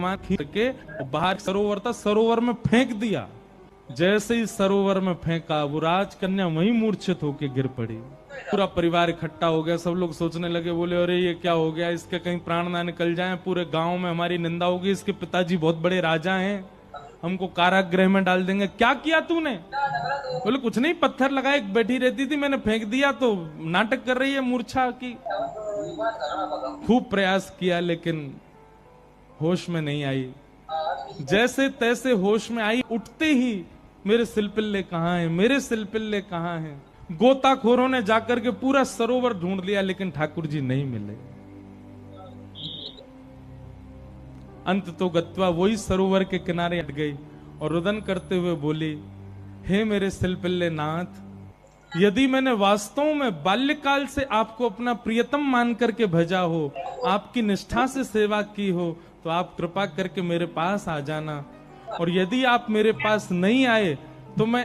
खींच के बाहर सरोवर था, सरोवर में फेंक दिया। जैसे ही सरोवर में फेंका वो राजकन्या वहीं मूर्छित होके गिर पड़ी। पूरा परिवार इकट्ठा हो गया, सब लोग सोचने लगे, बोले अरे ये क्या हो गया, इसके कहीं प्राण ना निकल जाए, पूरे गांव में हमारी निंदा होगी, इसके पिताजी बहुत बड़े राजा हैं, हमको कारागृह में डाल देंगे। क्या किया तूने? बोले कुछ नहीं, पत्थर लगाए, एक बैठी रहती थी, मैंने फेंक दिया तो नाटक कर रही है मूर्छा की। खूब प्रयास किया लेकिन होश में नहीं आई। जैसे तैसे होश में आई, उठते ही मेरे सिलपिल्ले कहाँ हैं, मेरे सिलपिल्ले कहाँ हैं। गोताखोरों ने जाकर के पूरा सरोवर ढूंढ लिया लेकिन ठाकुर जी नहीं मिले। अंत तो गत्वा वही सरोवर के किनारे हट गई और रुदन करते हुए बोली, हे मेरे सिलपिल्ले नाथ, यदि मैंने वास्तव में बाल्यकाल से आपको अपना प्रियतम मान करके भेजा हो, आपकी निष्ठा से सेवा की हो, तो आप कृपा करके मेरे पास आ जाना। और यदि आप मेरे पास नहीं आए तो मैं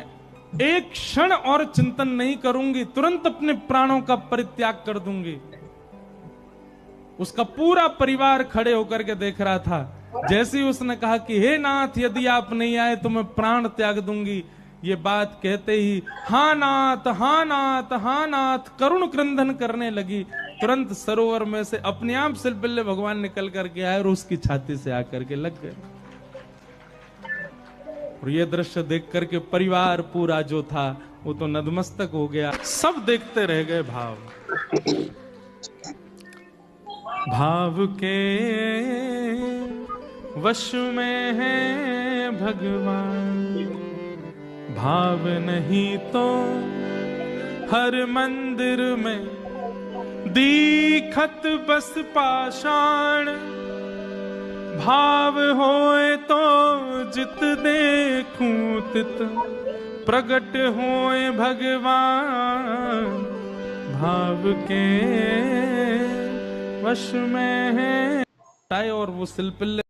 एक क्षण और चिंतन नहीं करूंगी, तुरंत अपने प्राणों का परित्याग कर दूंगी। उसका पूरा परिवार खड़े होकर के देख रहा था। जैसे ही उसने कहा कि हे नाथ, यदि आप नहीं आए तो मैं प्राण त्याग दूंगी, ये बात कहते ही हाँ नाथ, हाँ नाथ, हाँ नाथ करुण क्रंदन करने लगी। तुरंत सरोवर में से अपने आप सिलपिल्ले भगवान निकल करके आए और उसकी छाती से आकर के लग गए। और ये दृश्य देख करके परिवार पूरा जो था वो तो नतमस्तक हो गया। सब देखते रह गए। भाव के वश में है भगवान, भाव नहीं तो हर मंदिर में दीखत बस पाषाण। भाव होए तो जित देखूं तित प्रगट होए भगवान। भाव के वश में है। और वो सिलपिल्ले